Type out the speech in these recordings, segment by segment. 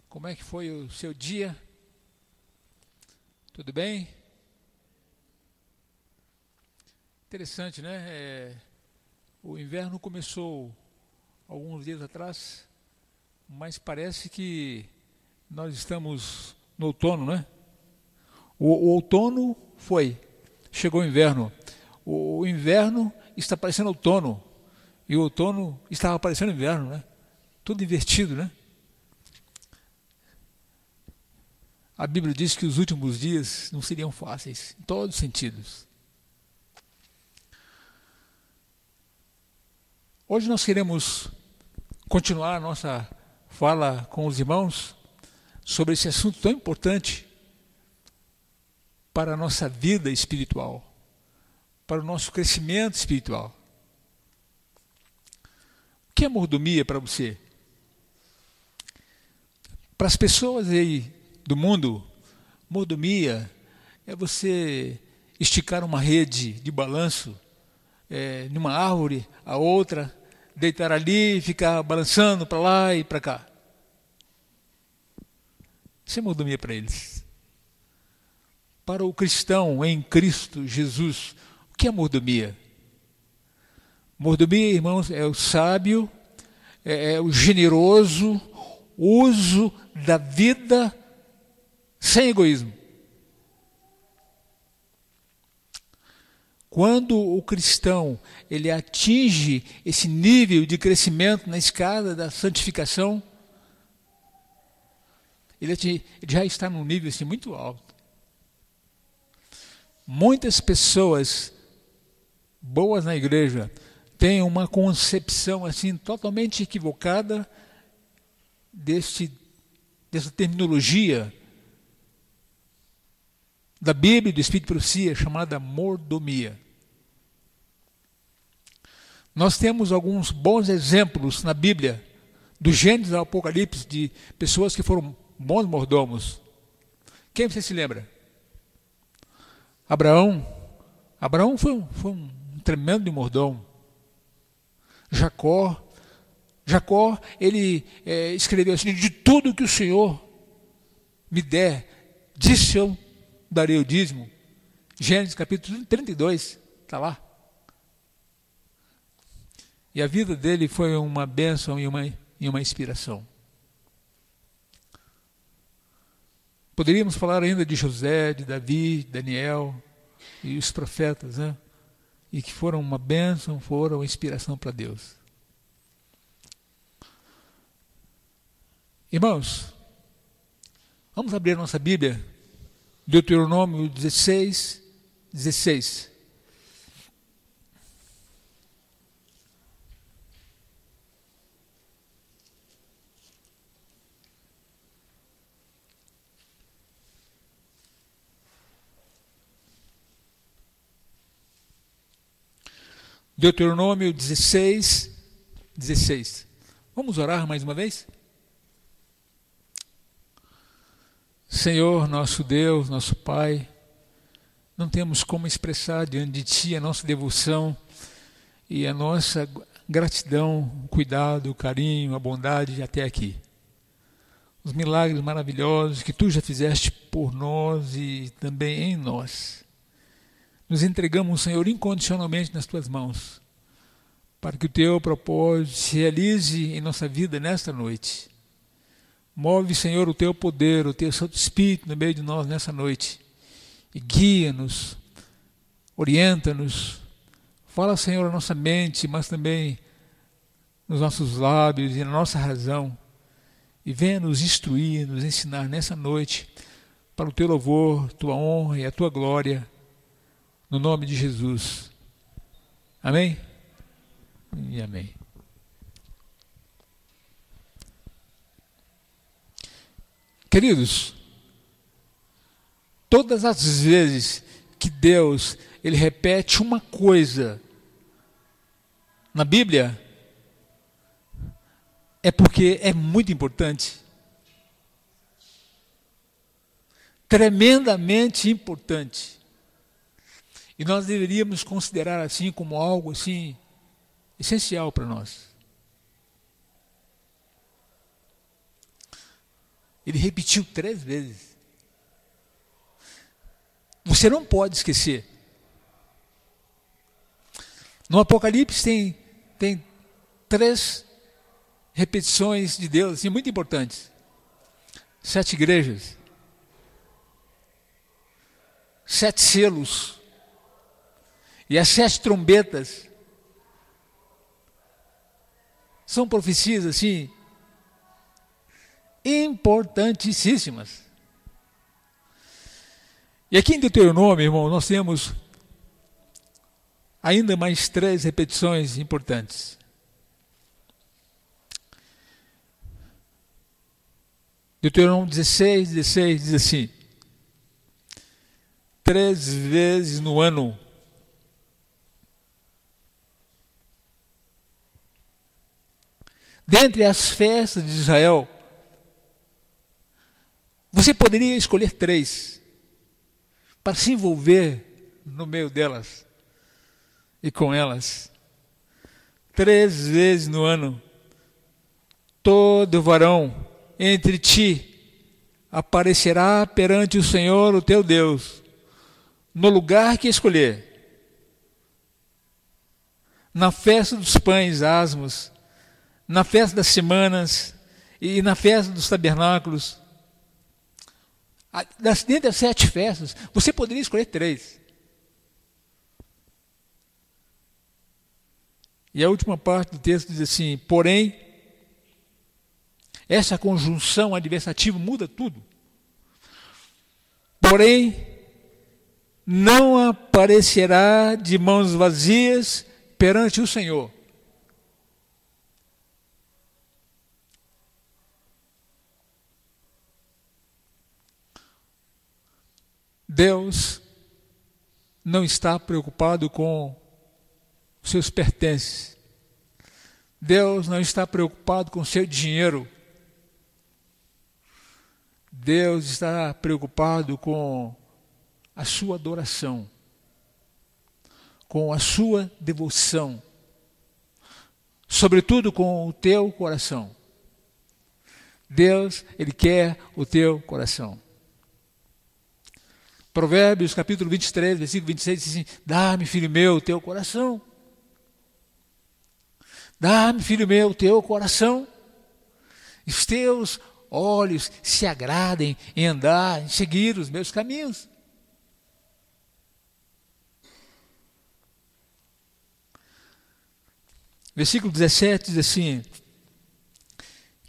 Como é que foi o seu dia? Tudo bem? Interessante, né? O inverno começou alguns dias atrás, mas parece que nós estamos no outono, né? O outono chegou o inverno. O inverno está parecendo outono, e o outono estava parecendo inverno, né? Tudo invertido, né? A Bíblia diz que os últimos dias não seriam fáceis, em todos os sentidos. Hoje nós queremos continuar a nossa fala com os irmãos sobre esse assunto tão importante para a nossa vida espiritual, para o nosso crescimento espiritual. O que é mordomia para você? Para as pessoas aí do mundo, mordomia é você esticar uma rede de balanço numa árvore, a outra, deitar ali e ficar balançando para lá e para cá. Isso é mordomia para eles. Para o cristão em Cristo Jesus, o que é mordomia? Mordomia, irmãos, é o sábio, é o generoso uso da vida sem egoísmo. Quando o cristão ele atinge esse nível de crescimento na escada da santificação, ele já está num nível assim, muito alto. Muitas pessoas boas na igreja têm uma concepção assim totalmente equivocada dessa terminologia da Bíblia e do Espírito de Profecia, chamada mordomia. Nós temos alguns bons exemplos na Bíblia, do Gênesis ao Apocalipse, de pessoas que foram bons mordomos. Quem você se lembra? Abraão foi um tremendo mordomo. Jacó, ele escreveu assim: de tudo que o Senhor me der, disse eu darei o dízimo. Gênesis capítulo 32, está lá. E a vida dele foi uma bênção e uma inspiração. Poderíamos falar ainda de José, de Davi, de Daniel e os profetas, né? E que foram uma bênção, foram uma inspiração para Deus. Irmãos, vamos abrir a nossa Bíblia, Deuteronômio 16. Deuteronômio 16. Vamos orar mais uma vez? Senhor, nosso Deus, nosso Pai, não temos como expressar diante de Ti a nossa devoção e a nossa gratidão, o cuidado, o carinho, a bondade até aqui. Os milagres maravilhosos que Tu já fizeste por nós e também em nós. Nos entregamos, Senhor, incondicionalmente nas Tuas mãos, para que o Teu propósito se realize em nossa vida nesta noite. Move, Senhor, o Teu poder, o Teu Santo Espírito no meio de nós nessa noite. E guia-nos, orienta-nos. Fala, Senhor, a nossa mente, mas também nos nossos lábios e na nossa razão. E venha nos instruir, nos ensinar nessa noite, para o Teu louvor, Tua honra e a Tua glória, no nome de Jesus. Amém? E amém. Queridos, todas as vezes que Deus ele repete uma coisa na Bíblia, é porque é muito importante. Tremendamente importante. E nós deveríamos considerar assim como algo assim essencial para nós. Ele repetiu 3 vezes. Você não pode esquecer. No Apocalipse tem 3 repetições de Deus, assim, muito importantes. 7 igrejas. 7 selos. E as 7 trombetas. São profecias, assim, importantíssimas. E aqui em Deuteronômio, irmão, nós temos ainda mais 3 repetições importantes. Deuteronômio 16 diz assim: 3 vezes no ano dentre as festas de Israel, você poderia escolher 3 para se envolver no meio delas e com elas. 3 vezes no ano, todo varão entre ti aparecerá perante o Senhor, o teu Deus, no lugar que escolher, na festa dos pães asmos, na festa das semanas e na festa dos tabernáculos. Dentre as 7 festas, você poderia escolher 3. E a última parte do texto diz assim: porém, essa conjunção adversativa muda tudo. Porém, não aparecerá de mãos vazias perante o Senhor. Deus não está preocupado com seus pertences. Deus não está preocupado com seu dinheiro. Deus está preocupado com a sua adoração, com a sua devoção, sobretudo com o teu coração. Deus, Ele quer o teu coração. Provérbios capítulo 23, versículo 26 diz assim: dá-me, filho meu, o teu coração. Dá-me, filho meu, o teu coração. E os teus olhos se agradem em andar, em seguir os meus caminhos. Versículo 17 diz assim: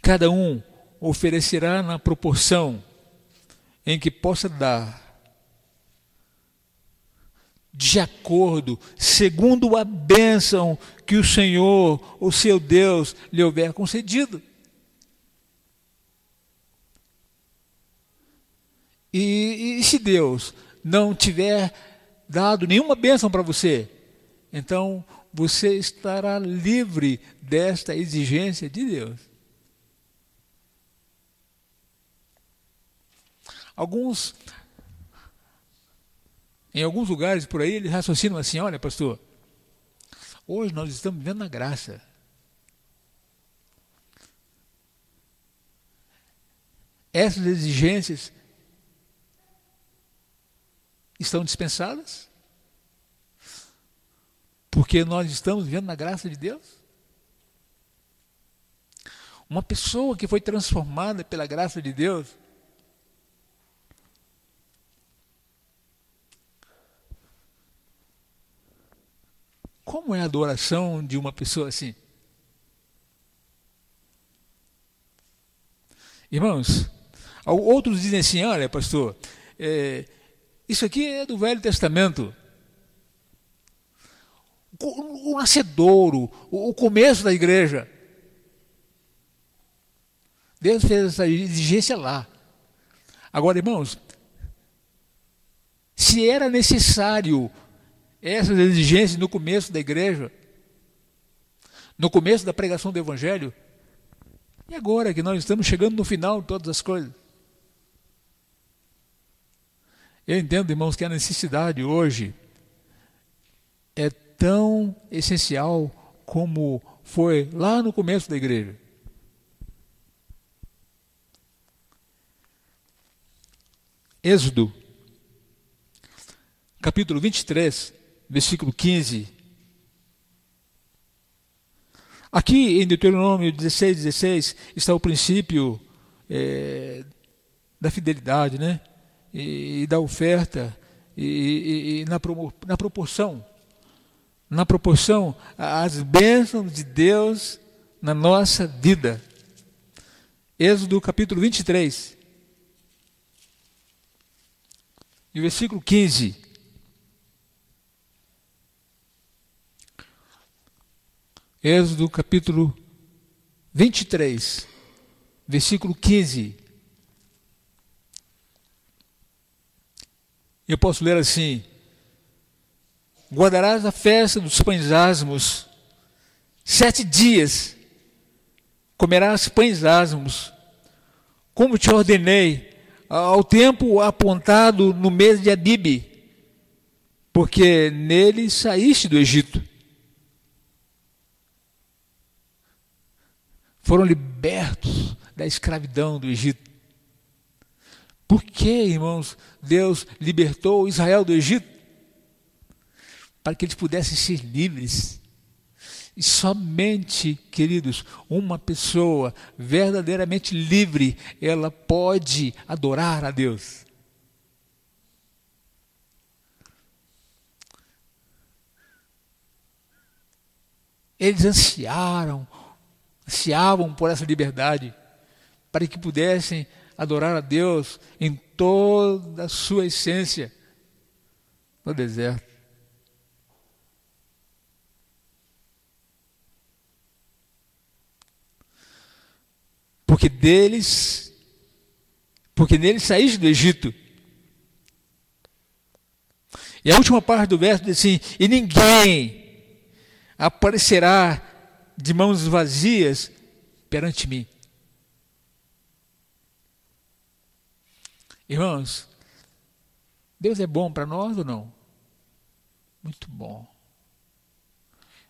cada um oferecerá na proporção em que possa dar, de acordo, segundo a bênção que o Senhor, o seu Deus, lhe houver concedido. E se Deus não tiver dado nenhuma bênção para você, então você estará livre desta exigência de Deus. Em alguns lugares por aí, eles raciocinam assim: olha, pastor, hoje nós estamos vivendo na graça. Essas exigências estão dispensadas, porque nós estamos vivendo na graça de Deus. Uma pessoa que foi transformada pela graça de Deus, como é a adoração de uma pessoa assim? Irmãos, outros dizem assim: olha, pastor, isso aqui é do Velho Testamento. O nascedouro, o começo da igreja. Deus fez essa exigência lá. Agora, irmãos, se era necessário essas exigências no começo da igreja, no começo da pregação do Evangelho, e agora que nós estamos chegando no final de todas as coisas? Eu entendo, irmãos, que a necessidade hoje é tão essencial como foi lá no começo da igreja. Êxodo, capítulo 23, versículo 15. Aqui em Deuteronômio 16 está o princípio da fidelidade, né? E da oferta, e na proporção às bênçãos de Deus na nossa vida. Êxodo capítulo 23, e o versículo 15. Êxodo capítulo 23, versículo 15. Eu posso ler assim: guardarás a festa dos pães asmos, 7 dias comerás pães asmos, como te ordenei, ao tempo apontado no mês de Abibe, porque nele saíste do Egito. Foram libertos da escravidão do Egito. Por que, irmãos, Deus libertou Israel do Egito? Para que eles pudessem ser livres. E somente, queridos, uma pessoa verdadeiramente livre, ela pode adorar a Deus. Eles ansiavam por essa liberdade, para que pudessem adorar a Deus em toda a sua essência no deserto. Porque neles saíste do Egito. E a última parte do verso diz assim: e ninguém aparecerá de mãos vazias perante mim. Irmãos, Deus é bom para nós ou não? Muito bom.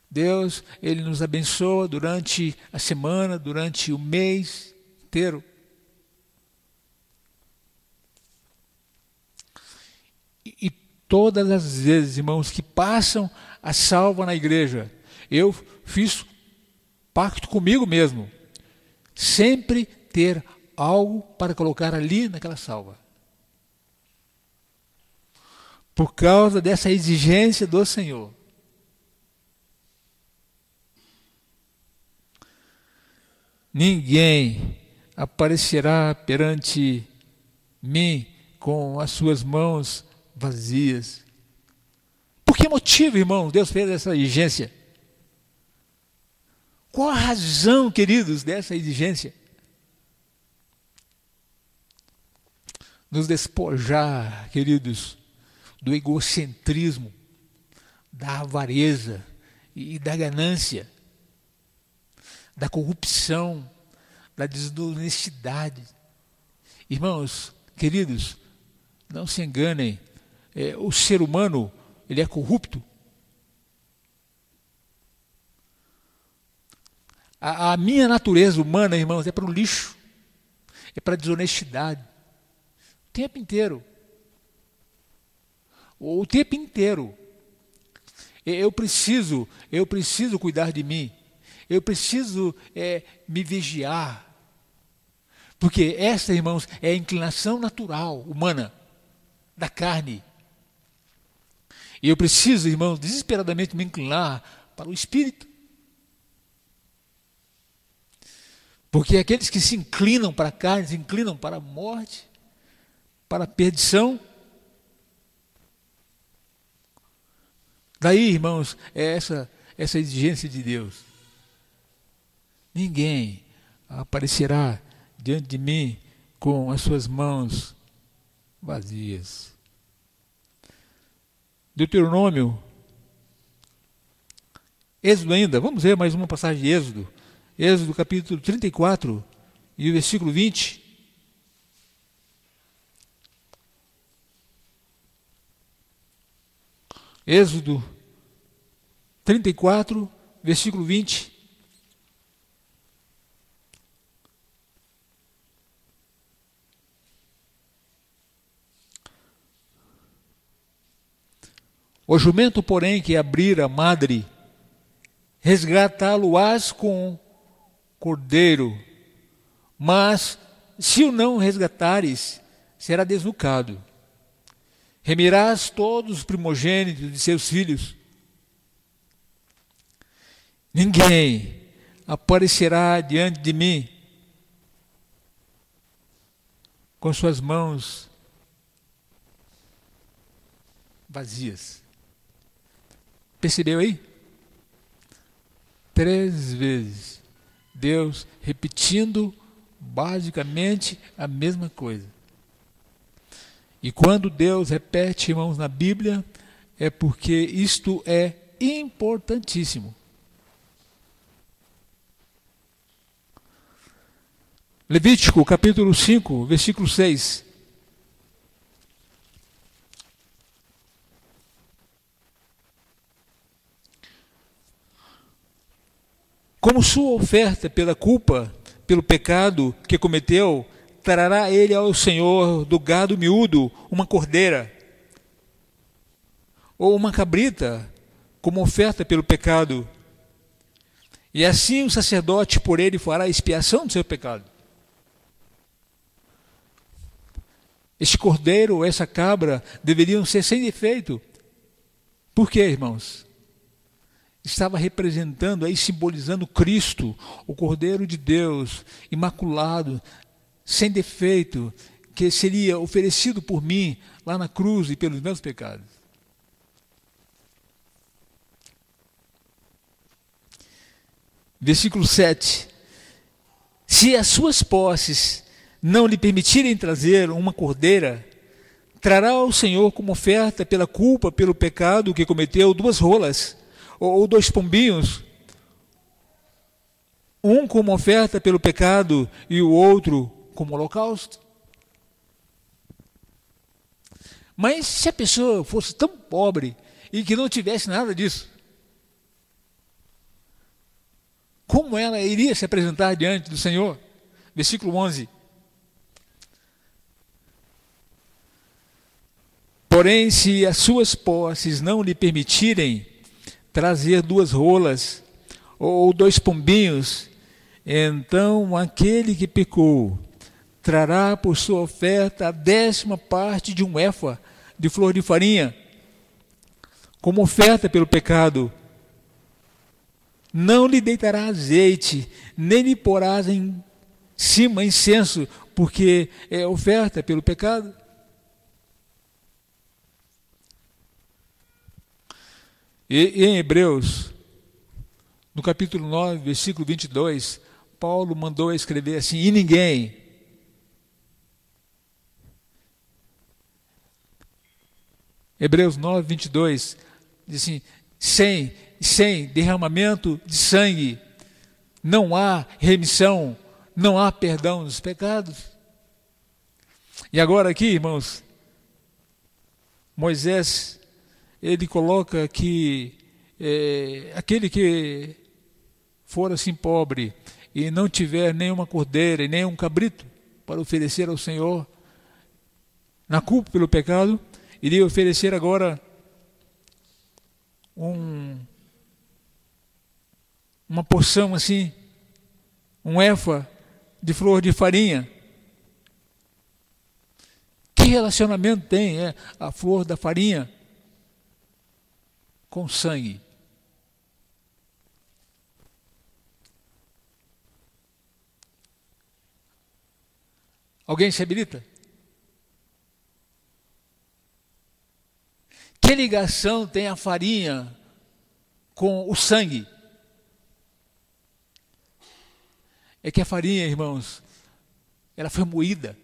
Deus, Ele nos abençoa durante a semana, durante o mês inteiro. E todas as vezes, irmãos, que passam a salva na igreja, eu fiz pacto comigo mesmo, sempre ter algo para colocar ali naquela salva. Por causa dessa exigência do Senhor. Ninguém aparecerá perante mim com as suas mãos vazias. Por que motivo, irmãos, Deus fez essa exigência? Qual a razão, queridos, dessa exigência? Nos despojar, queridos, do egocentrismo, da avareza e da ganância, da corrupção, da desonestidade. Irmãos, queridos, não se enganem, o ser humano, ele é corrupto. A minha natureza humana, irmãos, é para o lixo, é para a desonestidade, o tempo inteiro. O tempo inteiro. Eu preciso cuidar de mim. Eu preciso me vigiar. Porque essa, irmãos, é a inclinação natural, humana, da carne. E eu preciso, irmãos, desesperadamente me inclinar para o Espírito. Porque aqueles que se inclinam para a carne, se inclinam para a morte, para a perdição. Daí, irmãos, é essa exigência de Deus. Ninguém aparecerá diante de mim com as suas mãos vazias. Deuteronômio, Êxodo ainda, vamos ver mais uma passagem de Êxodo. Êxodo capítulo 34 e o versículo 20. Êxodo 34, versículo 20. O jumento, porém, que abrir a madre, resgatá-lo-ás com cordeiro. Mas, se o não resgatares, será desnucado. Remirás todos os primogênitos de seus filhos. Ninguém aparecerá diante de mim com suas mãos vazias. Percebeu aí? 3 vezes. Deus repetindo basicamente a mesma coisa. E quando Deus repete, irmãos, na Bíblia, é porque isto é importantíssimo. Levítico, capítulo 5, versículo 6. Como sua oferta pela culpa, pelo pecado que cometeu, trará ele ao Senhor do gado miúdo uma cordeira, ou uma cabrita, como oferta pelo pecado. E assim o sacerdote por ele fará expiação do seu pecado. Este cordeiro ou essa cabra deveriam ser sem defeito. Por quê, irmãos? Estava representando, aí simbolizando Cristo, o Cordeiro de Deus, imaculado, sem defeito, que seria oferecido por mim lá na cruz e pelos meus pecados. Versículo 7. Se as suas posses não lhe permitirem trazer uma cordeira, trará ao Senhor como oferta pela culpa, pelo pecado que cometeu, 2 rolas, ou 2 pombinhos, um como oferta pelo pecado e o outro como holocausto. Mas se a pessoa fosse tão pobre e que não tivesse nada disso, como ela iria se apresentar diante do Senhor? Versículo 11. Porém, se as suas posses não lhe permitirem trazer 2 rolas ou 2 pombinhos, então aquele que pecou trará por sua oferta a 10ª parte de um éfa de flor de farinha, como oferta pelo pecado. Não lhe deitará azeite, nem lhe porás em cima incenso, porque é oferta pelo pecado. E em Hebreus, no capítulo 9, versículo 22, Paulo mandou escrever assim: e ninguém Hebreus 9, 22, diz assim: sem derramamento de sangue não há remissão, não há perdão dos pecados. E agora aqui, irmãos, Moisés, ele coloca que aquele que for assim pobre e não tiver nenhuma cordeira e nem um cabrito para oferecer ao Senhor, na culpa pelo pecado, iria oferecer agora uma porção assim, um éfa de flor de farinha. Que relacionamento tem a flor da farinha com sangue? Alguém se habilita? Que ligação tem a farinha com o sangue? É que a farinha, irmãos, ela foi moída.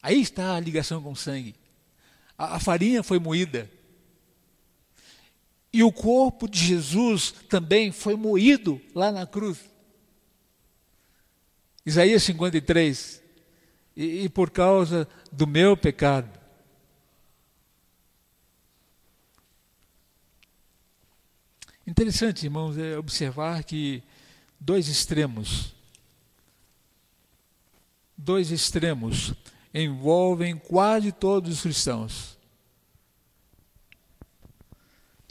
Aí está a ligação com o sangue. A farinha foi moída. E o corpo de Jesus também foi moído lá na cruz. Isaías 53. E por causa do meu pecado. Interessante, irmãos, é observar que dois extremos envolvem quase todos os cristãos.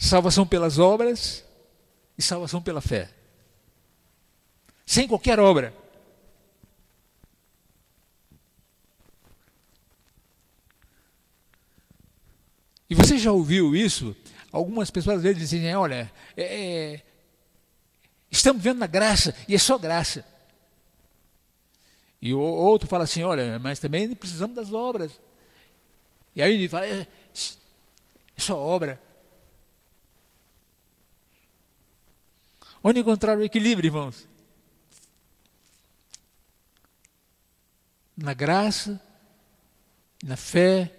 salvação pelas obras e salvação pela fé. Sem qualquer obra. E você já ouviu isso? Algumas pessoas às vezes dizem, olha, estamos vendo na graça, e é só graça. E o outro fala assim, olha, mas também precisamos das obras. E aí ele fala, é só obra. Onde encontrar o equilíbrio, irmãos? Na graça, na fé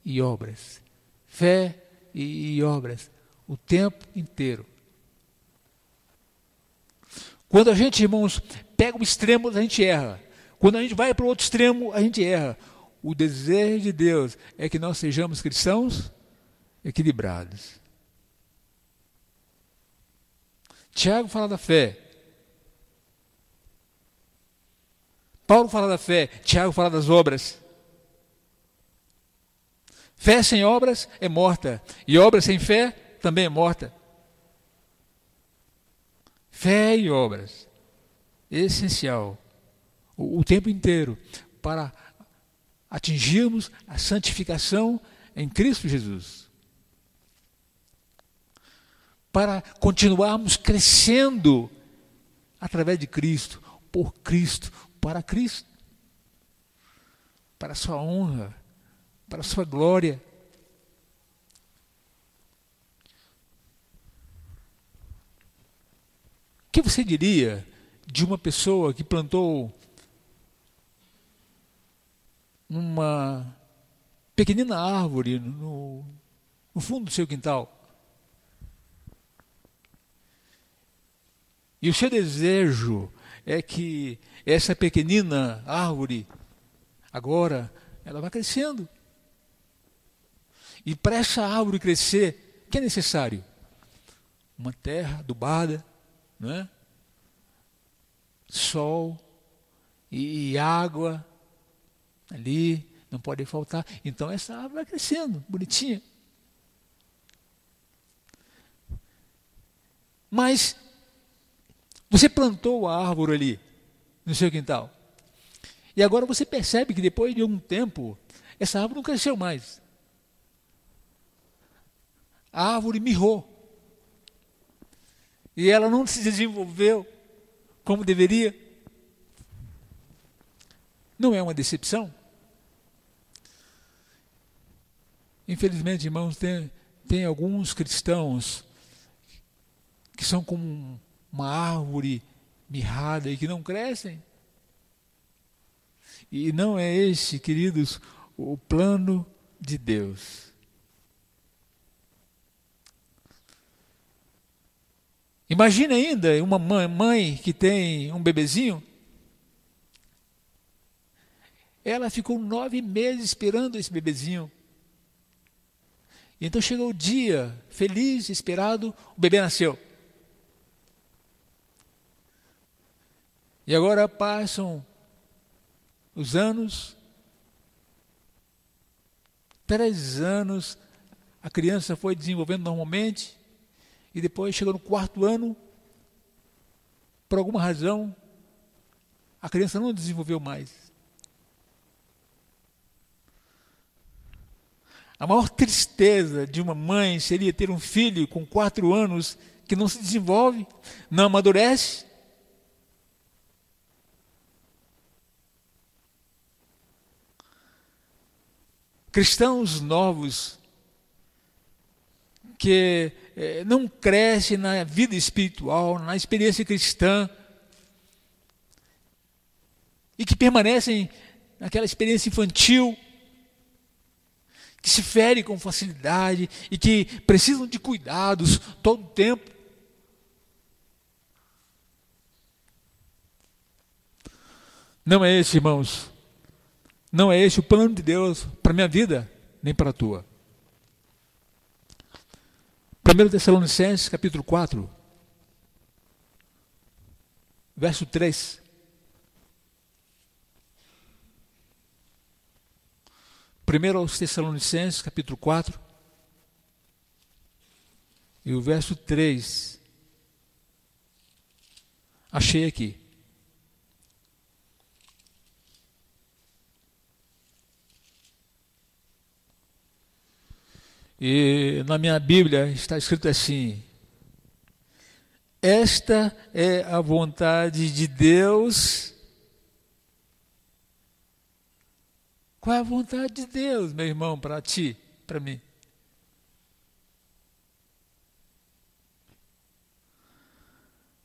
e obras. Fé e obras. O tempo inteiro. Quando a gente, irmãos, pega um extremo, a gente erra. Quando a gente vai para o outro extremo, a gente erra. O desejo de Deus é que nós sejamos cristãos equilibrados. Tiago fala da fé. Paulo fala da fé. Tiago fala das obras. Fé sem obras é morta. E obra sem fé também é morta. Fé e obras. Essencial. O tempo inteiro. Para atingirmos a santificação em Cristo Jesus. Para continuarmos crescendo através de Cristo, por Cristo, para Cristo. Para a sua honra, para a sua glória. O que você diria de uma pessoa que plantou uma pequenina árvore no fundo do seu quintal? E o seu desejo é que essa pequenina árvore, agora, ela vai crescendo. E para essa árvore crescer, o que é necessário? Uma terra adubada, não é? Sol e água ali, não pode faltar. Então essa árvore vai crescendo, bonitinha. Mas você plantou a árvore ali, no seu quintal. E agora você percebe que depois de algum tempo, essa árvore não cresceu mais. A árvore mirrou. E ela não se desenvolveu como deveria. Não é uma decepção? Infelizmente, irmãos, tem alguns cristãos que são como uma árvore mirrada e que não crescem. E não é esse, queridos, o plano de Deus. Imagina ainda uma mãe que tem um bebezinho. Ela ficou 9 meses esperando esse bebezinho. Então chegou o dia feliz, esperado, o bebê nasceu. E agora passam os anos, 3 anos, a criança foi desenvolvendo normalmente, e depois chegou no 4º ano, por alguma razão, a criança não desenvolveu mais. A maior tristeza de uma mãe seria ter um filho com 4 anos que não se desenvolve, não amadurece. Cristãos novos que não crescem na vida espiritual, na experiência cristã, e que permanecem naquela experiência infantil, que se ferem com facilidade e que precisam de cuidados todo o tempo. Não é esse, irmãos. Não é esse o plano de Deus para a minha vida, nem para a tua. 1 Tessalonicenses, capítulo 4, verso 3. 1 Tessalonicenses, capítulo 4, E o verso 3, achei aqui. E na minha Bíblia está escrito assim: esta é a vontade de Deus. Qual é a vontade de Deus, meu irmão, para ti, para mim?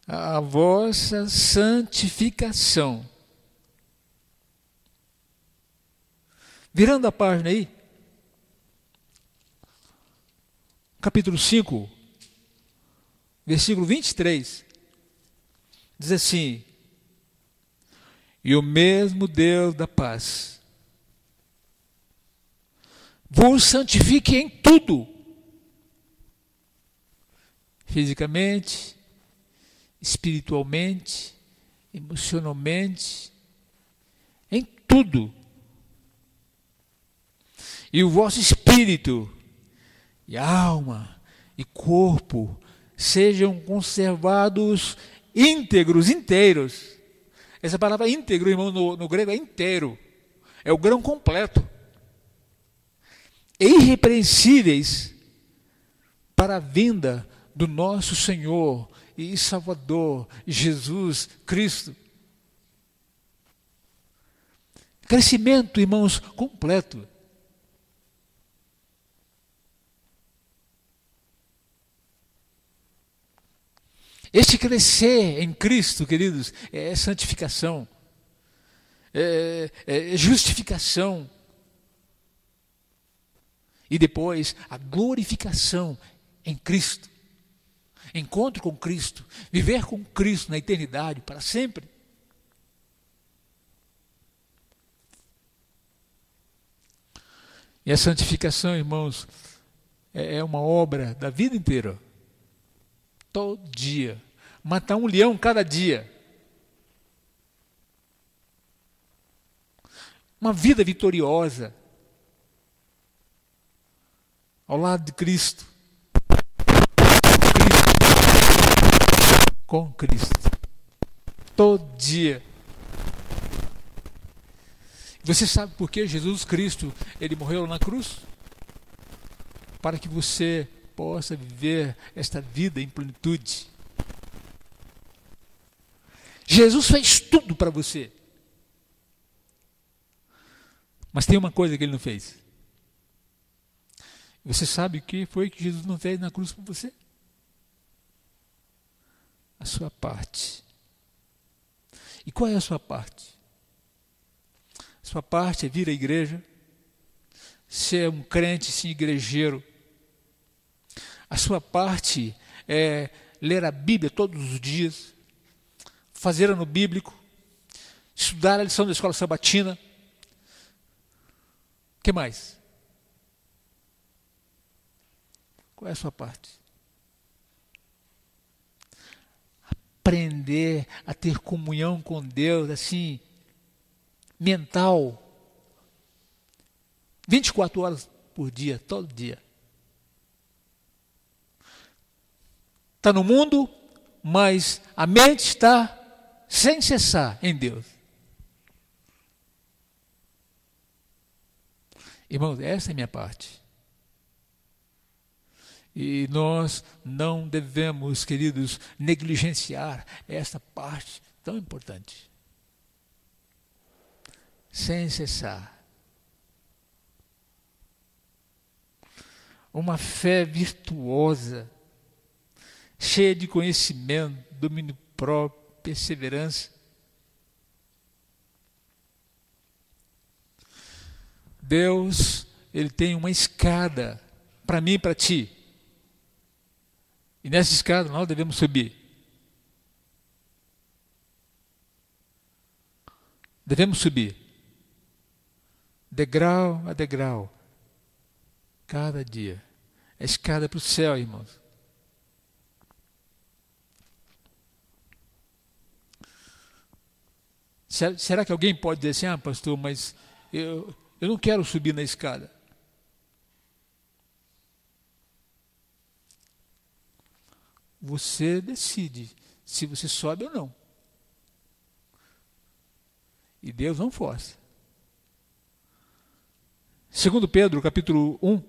A vossa santificação. Virando a página aí, capítulo 5, versículo 23, diz assim: e o mesmo Deus da paz vos santifique em tudo, fisicamente, espiritualmente, emocionalmente, em tudo. E o vosso espírito, e alma, e corpo, sejam conservados íntegros, inteiros. Essa palavra íntegro, irmão, no grego é inteiro. É o grão completo. Irrepreensíveis para a vinda do nosso Senhor e Salvador Jesus Cristo. Crescimento, irmãos, completo. Este crescer em Cristo, queridos, é santificação, é justificação. E depois a glorificação em Cristo. Encontro com Cristo, viver com Cristo na eternidade, para sempre. E a santificação, irmãos, é uma obra da vida inteira. Todo dia. Matar um leão cada dia. Uma vida vitoriosa. Ao lado de Cristo. Com Cristo. Todo dia. Você sabe por que Jesus Cristo, ele morreu na cruz? Para que você possa viver esta vida em plenitude. Jesus fez tudo para você. Mas tem uma coisa que ele não fez. Você sabe o que foi que Jesus não fez na cruz por você? A sua parte. E qual é a sua parte? A sua parte é vir à igreja, ser um crente, sim, igrejeiro. A sua parte é ler a Bíblia todos os dias, fazer ano bíblico, estudar a lição da escola sabatina. O que mais? Qual é a sua parte? Aprender a ter comunhão com Deus, assim, mental, 24 horas por dia, todo dia. Está no mundo, mas a mente está sem cessar em Deus. Irmãos, essa é a minha parte. E nós não devemos, queridos, negligenciar esta parte tão importante. Sem cessar. Uma fé virtuosa, cheia de conhecimento, domínio próprio, perseverança. Deus, ele tem uma escada para mim e para ti. E nessa escada nós devemos subir. Devemos subir. Degrau a degrau. Cada dia. A escada para o céu, irmãos. Será que alguém pode dizer assim, pastor, mas eu não quero subir na escada. Você decide se você sobe ou não. E Deus não força. 2 Pedro, capítulo 1.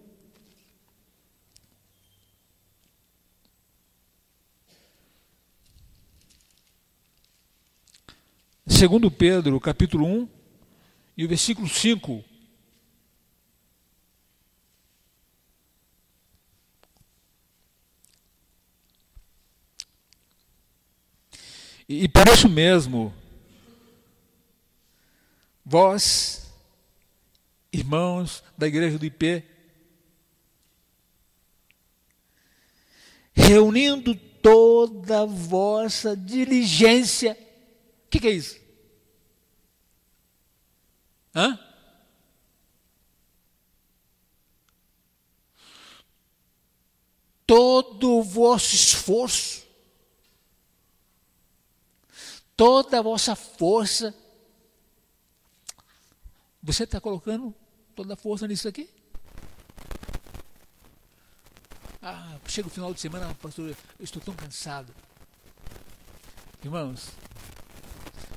Segundo Pedro, capítulo 1, e o versículo 5. E por isso mesmo, vós, irmãos da igreja do IP, reunindo toda a vossa diligência. O que é isso? Hã? Todo o vosso esforço, toda a vossa força. Você está colocando toda a força nisso aqui? Chega o final de semana, pastor, eu estou tão cansado. Irmãos,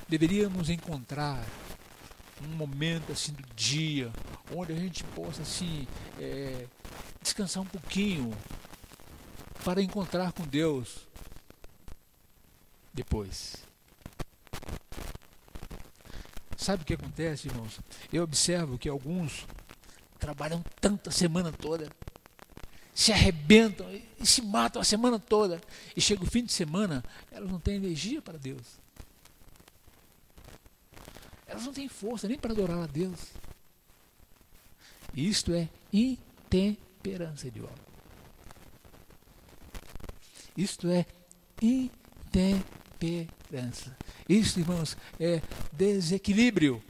deveríamos encontrar um momento assim do dia, onde a gente possa assim, descansar um pouquinho, para encontrar com Deus depois. Sabe o que acontece, irmãos? Eu observo que alguns trabalham tanto a semana toda, se arrebentam e se matam a semana toda, e chega o fim de semana, elas não têm energia para Deus. Elas não têm força nem para adorar a Deus. E isto é intemperança de obra. Isto é intemperança. Isso, irmãos, é desequilíbrio.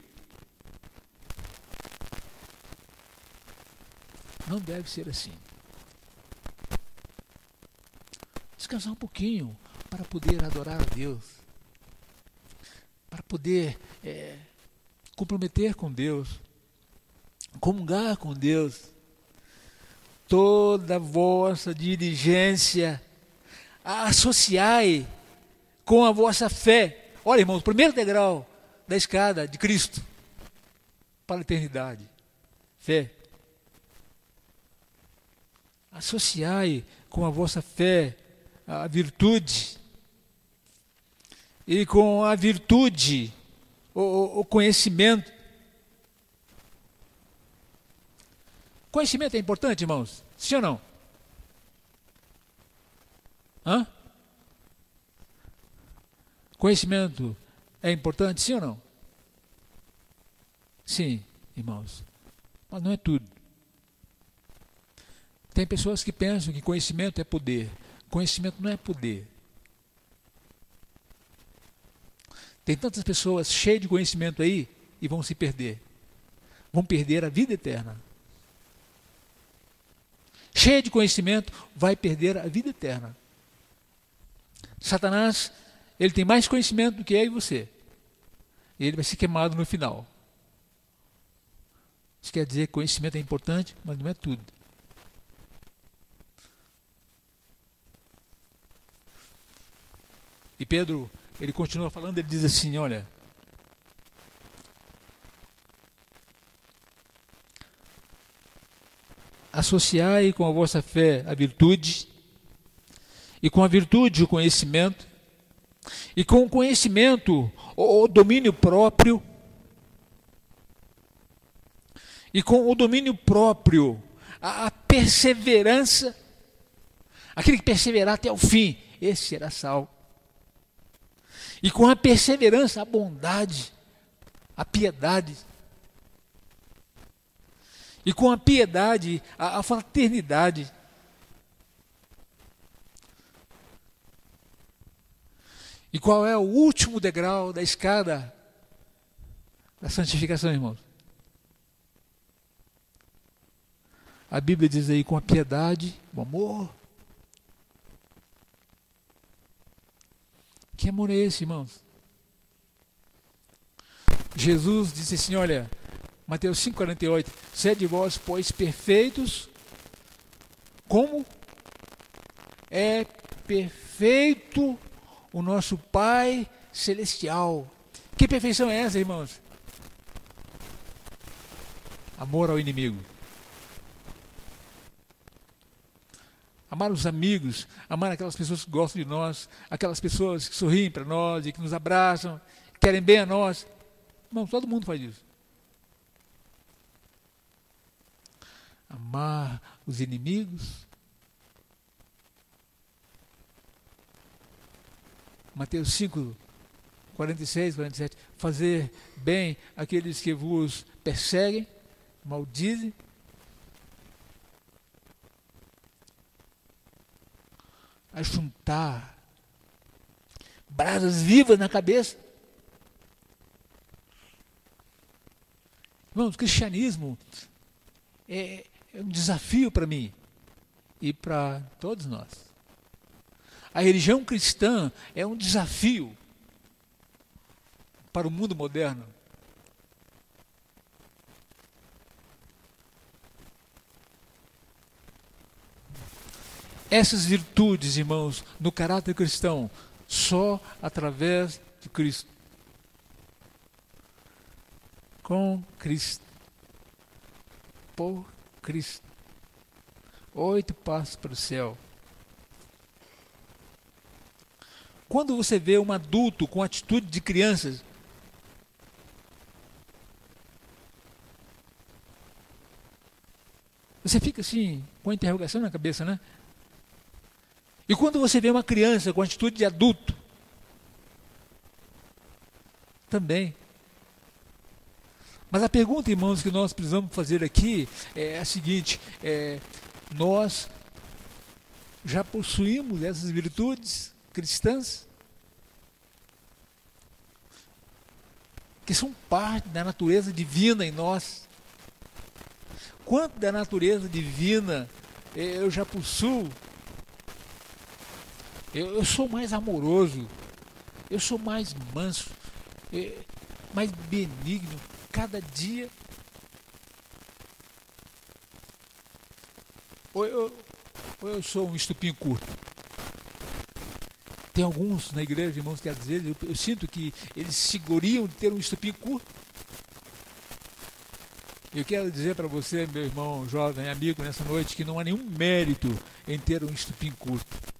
Não deve ser assim. Descansar um pouquinho para poder adorar a Deus, para poder comprometer com Deus, comungar com Deus. Toda a vossa diligência associai com a vossa fé. Olha, irmãos, o primeiro degrau da escada de Cristo para a eternidade, fé. Associai com a vossa fé a virtude, e com a virtude o conhecimento. Conhecimento é importante, irmãos? Sim ou não? Hã? Conhecimento é importante, sim ou não? Sim, irmãos. Mas não é tudo. Tem pessoas que pensam que conhecimento é poder. Conhecimento não é poder. Tem tantas pessoas cheias de conhecimento aí e vão se perder. Vão perder a vida eterna. Cheia de conhecimento, vai perder a vida eterna. Satanás, ele tem mais conhecimento do que eu e você. E ele vai ser queimado no final. Isso quer dizer que conhecimento é importante, mas não é tudo. E Pedro, ele continua falando, ele diz assim, olha, associai com a vossa fé a virtude, e com a virtude o conhecimento, e com o conhecimento o domínio próprio, e com o domínio próprio a perseverança. Aquele que perseverar até o fim, esse será salvo. E com a perseverança, a bondade, a piedade. E com a piedade, a fraternidade. E qual é o último degrau da escada da santificação, irmãos? A Bíblia diz aí, com a piedade, o amor. Que amor é esse, irmãos? Jesus disse assim, olha, Mateus 5,48, sede vós, pois, perfeitos, como é perfeito perfeito o nosso Pai Celestial. Que perfeição é essa, irmãos? Amor ao inimigo. Amar os amigos, amar aquelas pessoas que gostam de nós, aquelas pessoas que sorriem para nós e que nos abraçam, querem bem a nós. Irmãos, todo mundo faz isso. Amar os inimigos. Mateus 5, 46, 47. Fazer bem àqueles que vos perseguem, maldizem. Ajuntar brasas vivas na cabeça. Irmãos, o cristianismo é um desafio para mim e para todos nós. A religião cristã é um desafio para o mundo moderno. Essas virtudes, irmãos, no caráter cristão, só através de Cristo. Com Cristo. Por Cristo. 8 passos para o céu. Quando você vê um adulto com atitude de crianças, você fica assim, com a interrogação na cabeça, né? E quando você vê uma criança com atitude de adulto, também. Mas a pergunta, irmãos, que nós precisamos fazer aqui é a seguinte: nós já possuímos essas virtudes cristãs que são parte da natureza divina em nós? Quanto da natureza divina eu já possuo? Eu sou mais amoroso, eu sou mais manso, mais benigno, cada dia. Ou eu sou um estupinho curto. Tem alguns na igreja, irmãos, que às vezes eu sinto que eles se goriam de ter um estupinho curto. Eu quero dizer para você, meu irmão jovem, amigo, nessa noite, que não há nenhum mérito em ter um estupinho curto.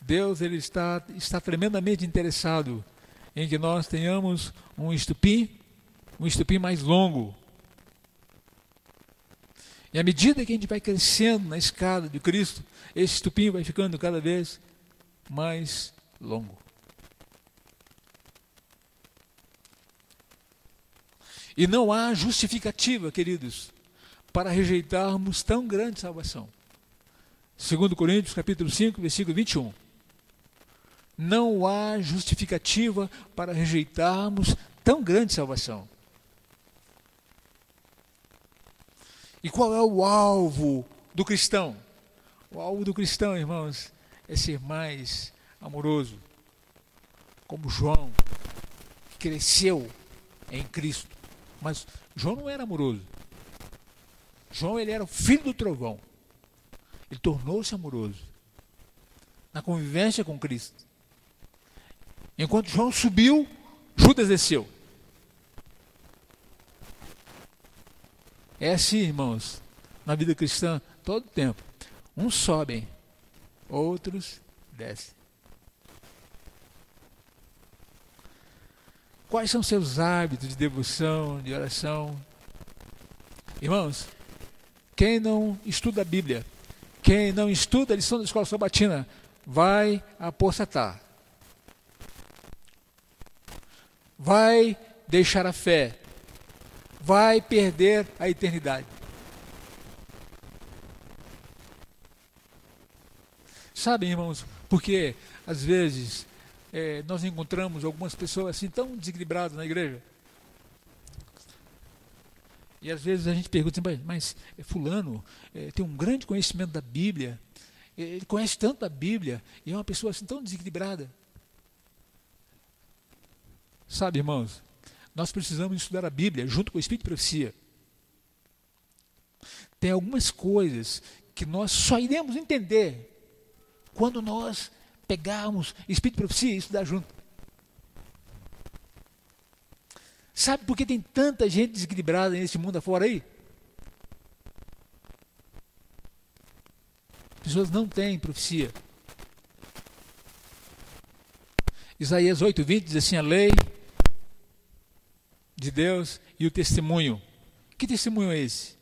Deus ele está tremendamente interessado em que nós tenhamos um estupim mais longo. E à medida que a gente vai crescendo na escada de Cristo, esse estupim vai ficando cada vez mais longo. E não há justificativa, queridos, para rejeitarmos tão grande salvação. 2 Coríntios capítulo 5, versículo 21. Não há justificativa para rejeitarmos tão grande salvação. E qual é o alvo do cristão? O alvo do cristão, irmãos, é ser mais amoroso, como João, que cresceu em Cristo. Mas João não era amoroso. João ele era o filho do trovão. Ele tornou-se amoroso na convivência com Cristo. Enquanto João subiu, Judas desceu. É assim, irmãos, na vida cristã, todo tempo. Uns sobem, outros descem. Quais são seus hábitos de devoção, de oração? Irmãos, quem não estuda a Bíblia, quem não estuda a lição da escola sabatina, vai apostatar. Vai deixar a fé, vai perder a eternidade. Sabem, irmãos, porque às vezes nós encontramos algumas pessoas assim tão desequilibradas na igreja. E às vezes a gente pergunta assim, mas fulano tem um grande conhecimento da Bíblia, ele conhece tanto a Bíblia, e é uma pessoa assim tão desequilibrada. Sabe, irmãos, nós precisamos estudar a Bíblia junto com o Espírito de Profecia. Tem algumas coisas que nós só iremos entender quando nós pegarmos Espírito de Profecia e estudar junto. Sabe por que tem tanta gente desequilibrada nesse mundo afora aí? As pessoas não têm profecia. Isaías 8:20 diz assim: a lei de Deus e o testemunho. Que testemunho é esse?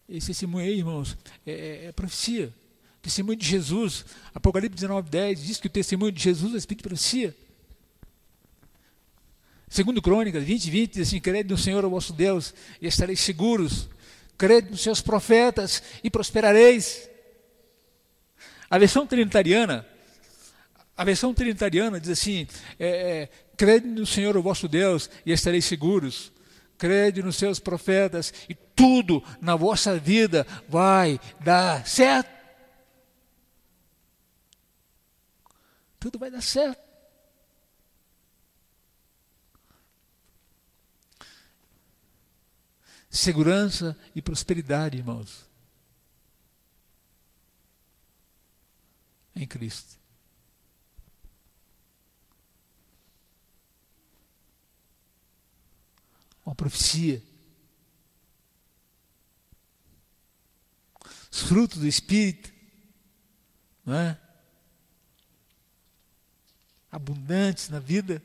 Esse testemunho aí, irmãos, é profecia. O testemunho de Jesus. Apocalipse 19:10 diz que o testemunho de Jesus é espírito de profecia. Segundo Crônicas 20:20 diz assim: crede no Senhor, o vosso Deus, e estareis seguros. Crede nos seus profetas e prosperareis. A versão trinitariana diz assim: crede no Senhor, o vosso Deus, e estareis seguros. Crede nos seus profetas e tudo na vossa vida vai dar certo. Tudo vai dar certo. Segurança e prosperidade, irmãos, em Cristo. Uma profecia. Os frutos do Espírito, não é? Abundantes na vida.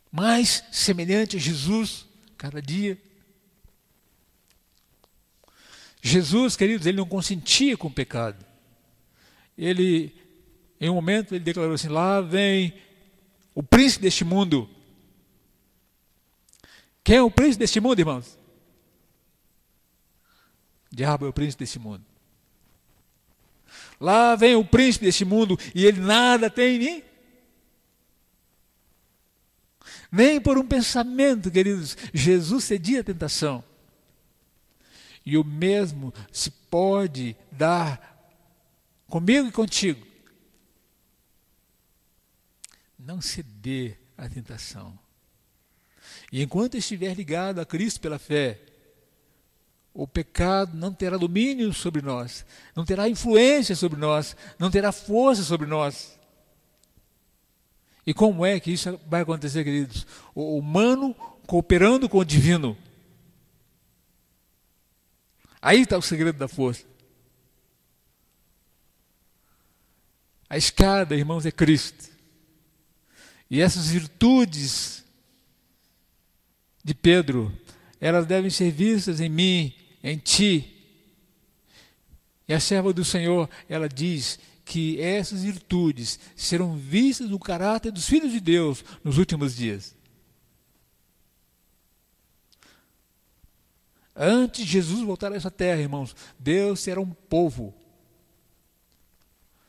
Mais semelhante a Jesus, cada dia. Jesus, queridos, ele não consentia com o pecado. Ele, em um momento, ele declarou assim: lá vem o príncipe deste mundo. Quem é o príncipe deste mundo, irmãos? O diabo é o príncipe deste mundo. Lá vem o príncipe deste mundo e ele nada tem em mim. Nem por um pensamento, queridos, Jesus cedia à tentação. E o mesmo se pode dar comigo e contigo. Não ceder à tentação. E enquanto estiver ligado a Cristo pela fé, o pecado não terá domínio sobre nós, não terá influência sobre nós, não terá força sobre nós. E como é que isso vai acontecer, queridos? O humano cooperando com o divino. Aí está o segredo da força. A escada, irmãos, é Cristo. E essas virtudes de Pedro, elas devem ser vistas em mim, em ti. E a serva do Senhor, ela diz que essas virtudes serão vistas no caráter dos filhos de Deus nos últimos dias. Antes de Jesus voltar a essa terra, irmãos, Deus terá um povo.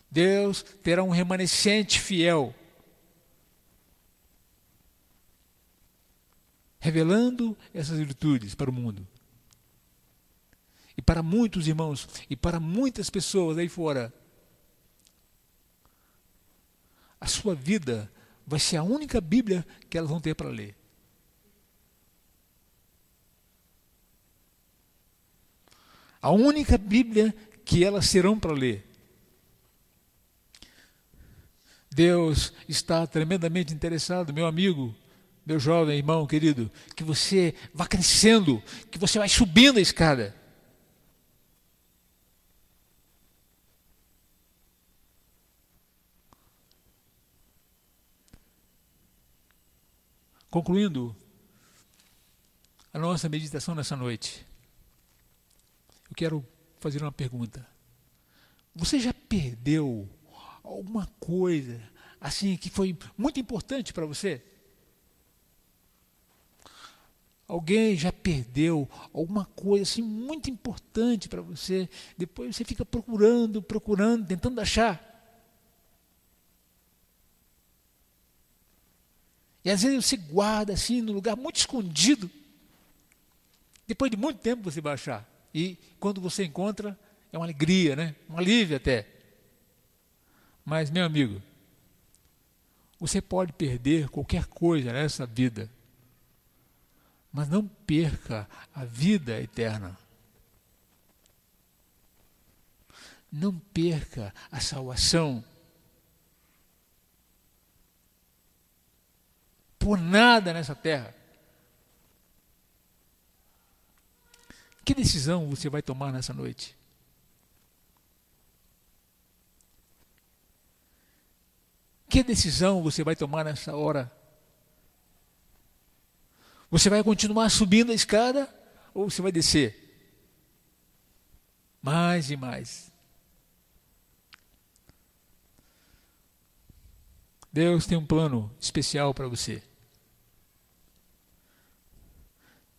Deus terá um remanescente fiel. Revelando essas virtudes para o mundo. E para muitos irmãos, e para muitas pessoas aí fora, a sua vida vai ser a única Bíblia que elas vão ter para ler. A única Bíblia que elas terão para ler. Deus está tremendamente interessado, meu amigo, meu jovem irmão querido, que você vá crescendo, que você vai subindo a escada. Concluindo a nossa meditação nessa noite, eu quero fazer uma pergunta. Você já perdeu alguma coisa assim que foi muito importante para você? Alguém já perdeu alguma coisa assim muito importante para você? Depois você fica procurando, tentando achar. E às vezes você guarda assim no lugar muito escondido. Depois de muito tempo você vai achar. E quando você encontra, é uma alegria, né? Um alívio até. Mas, meu amigo, você pode perder qualquer coisa nessa vida, mas não perca a vida eterna. Não perca a salvação por nada nessa terra. Que decisão você vai tomar nessa noite? Que decisão você vai tomar nessa hora? Você vai continuar subindo a escada ou você vai descer? Mais e mais. Deus tem um plano especial para você.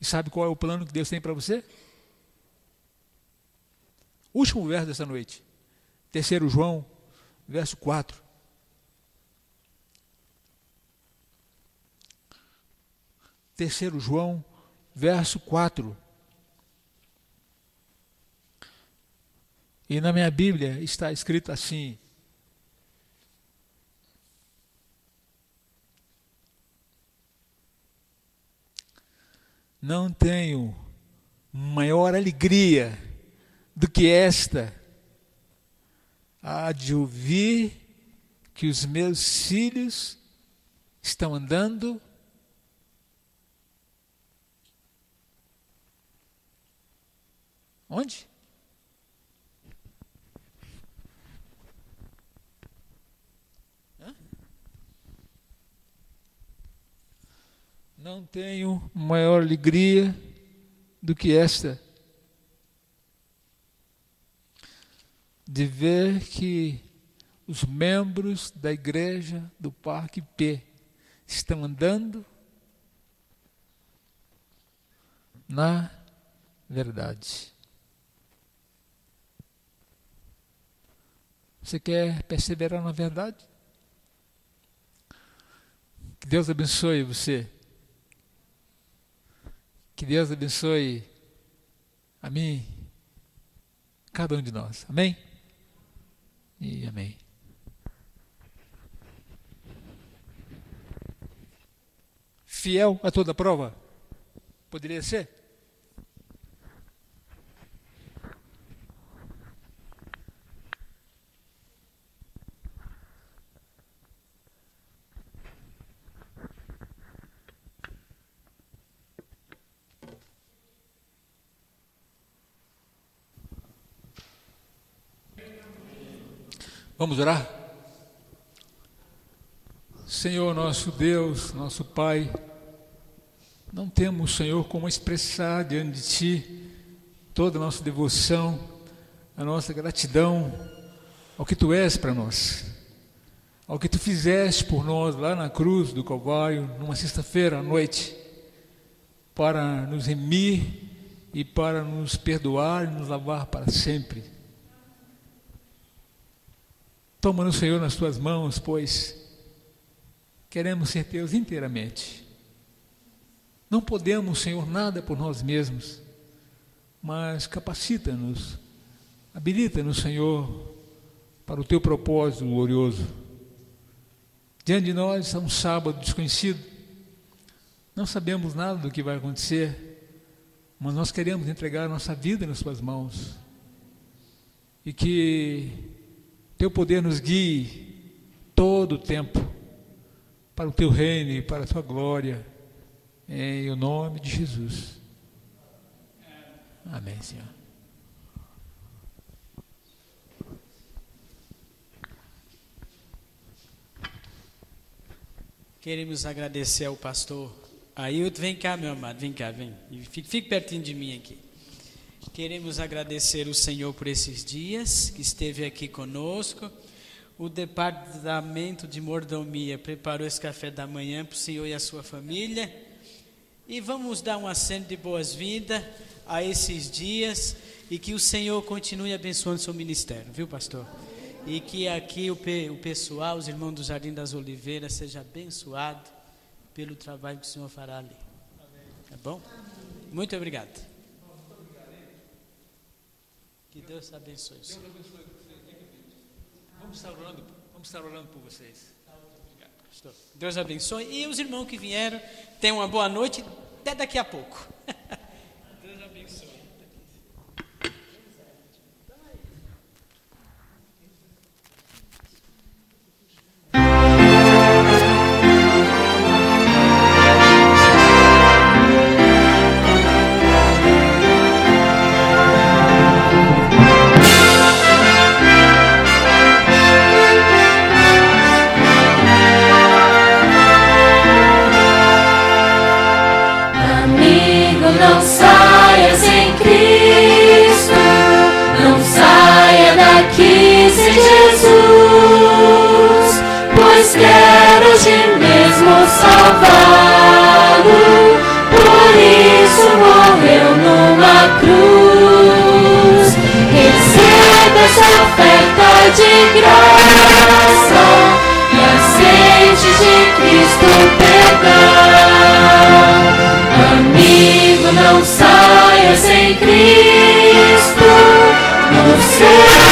E sabe qual é o plano que Deus tem para você? Último verso dessa noite. 3 João, verso 4. 3 João, verso 4. E na minha Bíblia está escrito assim: não tenho maior alegria do que esta, a de ouvir que os meus filhos estão andando onde? Não tenho maior alegria do que esta, de ver que os membros da igreja do Parque P estão andando na verdade. Você quer perseverar na verdade? Que Deus abençoe você. Que Deus abençoe a mim, cada um de nós. Amém? E amém. Fiel a toda prova? Poderia ser? Vamos orar? Senhor, nosso Deus, nosso Pai, não temos, Senhor, como expressar diante de Ti toda a nossa devoção, a nossa gratidão ao que Tu és para nós, ao que Tu fizeste por nós lá na cruz do Calvário, numa sexta-feira à noite, para nos remir e para nos perdoar e nos lavar para sempre. Toma-nos, Senhor, nas Tuas mãos, pois queremos ser Teus inteiramente. Não podemos, Senhor, nada por nós mesmos, mas capacita-nos, habilita-nos, Senhor, para o Teu propósito glorioso. Diante de nós é um sábado desconhecido, não sabemos nada do que vai acontecer, mas nós queremos entregar a nossa vida nas Tuas mãos e que Teu poder nos guie todo o tempo para o Teu reino e para a Tua glória, em o nome de Jesus. Amém, Senhor. Queremos agradecer ao pastor Ailton. Vem cá, meu amado, vem cá, vem. Fique pertinho de mim aqui. Queremos agradecer o Senhor por esses dias que esteve aqui conosco. O departamento de mordomia preparou esse café da manhã para o senhor e a sua família. E vamos dar um aceno de boas-vindas a esses dias e que o Senhor continue abençoando o seu ministério, viu, pastor? E que aqui o pessoal, os irmãos do Jardim das Oliveiras, seja abençoado pelo trabalho que o Senhor fará ali. Tá bom? Muito obrigado. Que Deus te abençoe. Deus abençoe você. Vamos estar orando por vocês. Obrigado, pastor. Deus abençoe. E os irmãos que vieram, tenham uma boa noite. Até daqui a pouco. Deus abençoe. vitórias em Cristo, no céu.